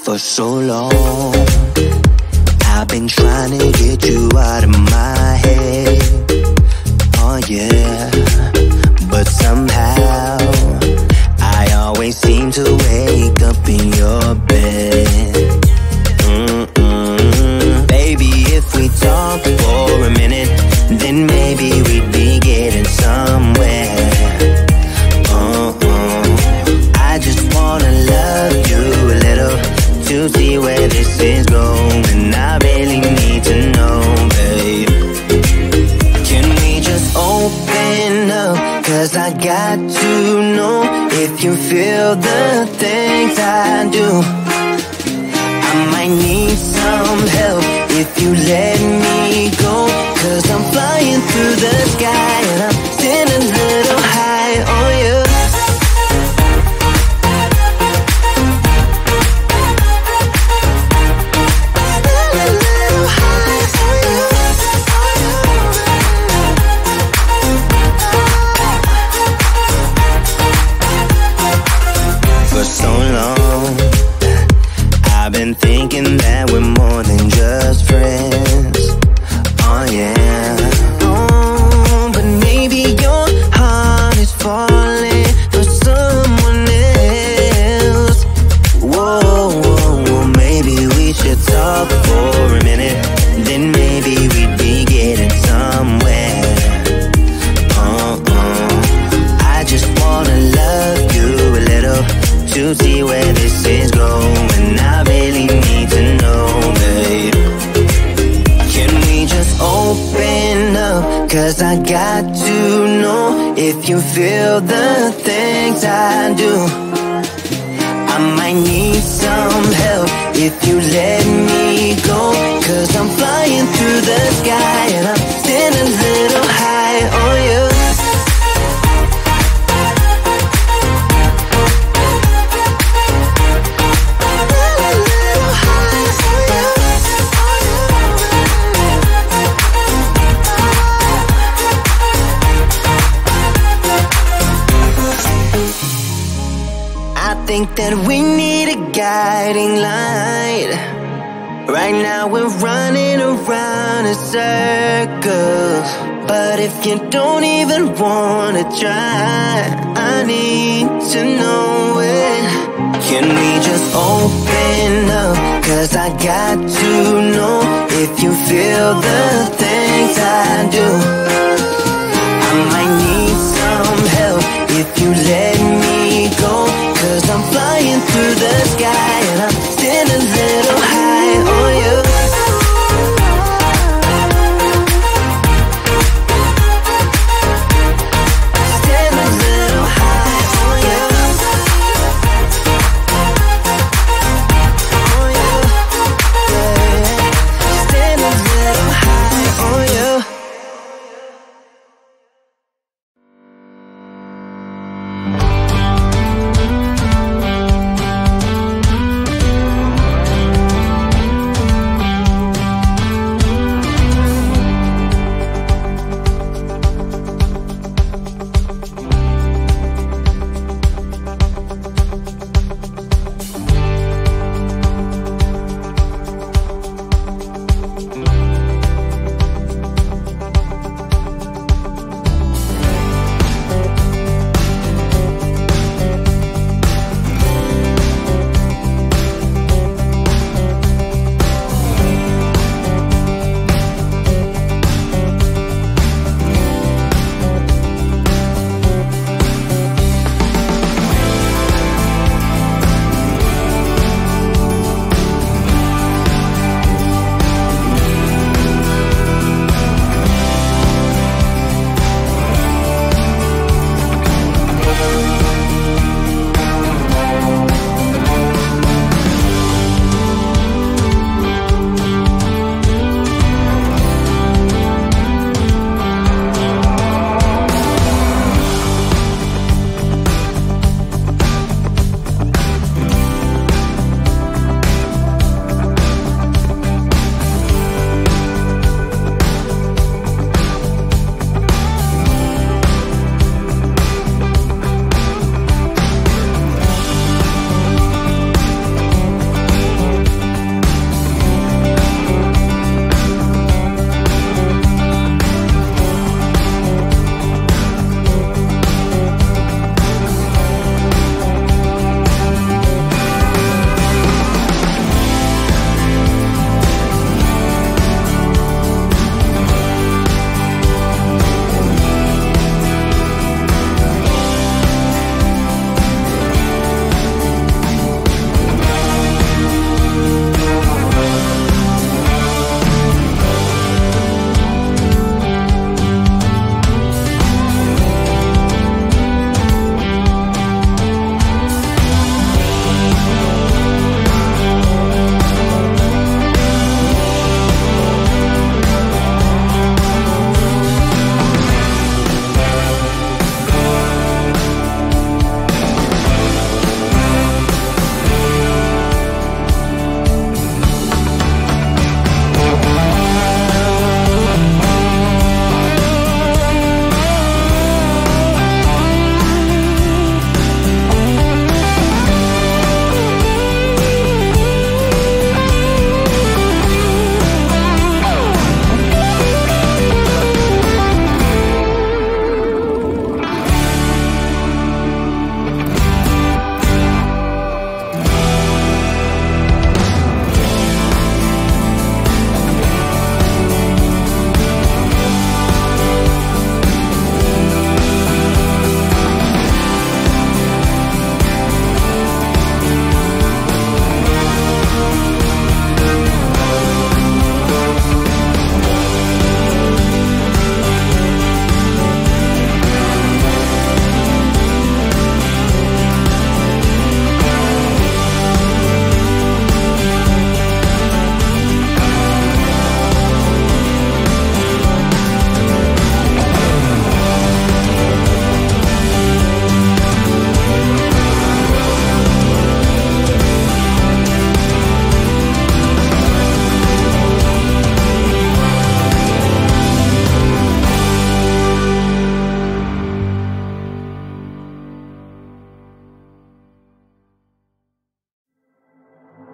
For so long, I've been trying to get you out of my head. Oh yeah, but somehow I always seem to wake up in your bed. Baby, if we talk for a minute, then maybe we'd be getting somewhere. I just wanna love you a little to see where this is going. I really need to know, babe. Can we just open up? 'Cause I got to know if you feel the things I do. I might need some help if you let me go. 'Cause I'm flying through the sky and I'm sitting a little high on you. For so long, I've been thinking that we're more than just friends. Oh yeah. Oh, but maybe your heart is falling for someone else. Whoa, whoa, whoa, maybe we should talk for a minute. Then maybe we'd be getting somewhere. I just wanna love you a little to see where this is going. I really need to know, babe. Can we just open up? 'Cause I got to know if you feel the things I do. I might need some help if you let me go. 'Cause I'm flying through the sky and I'm sitting a little high on you. I think that we need a guiding light. Right now we're running around in circles. But if you don't even wanna try, I need to know it. Can we just open up? 'Cause I got to know if you feel the things I do. I might need some help if you let me go. 'Cause I'm flying through the sky and I'm sitting a little high on you. Sitting a little high on you. On you. Yeah. Sitting a little high on you.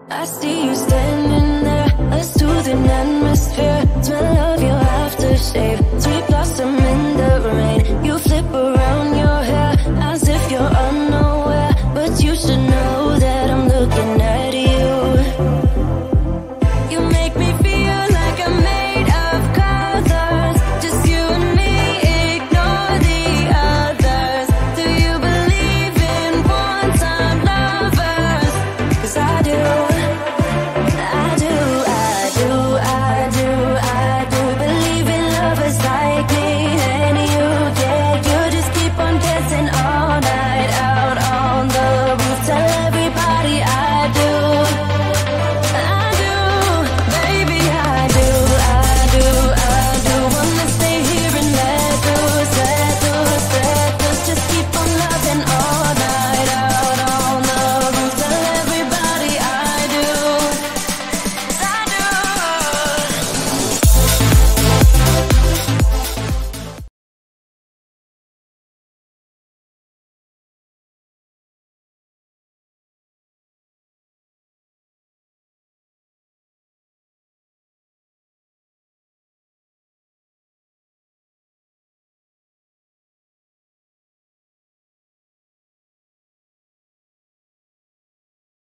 I see you standing there, a soothing atmosphere. Smell of your aftershave.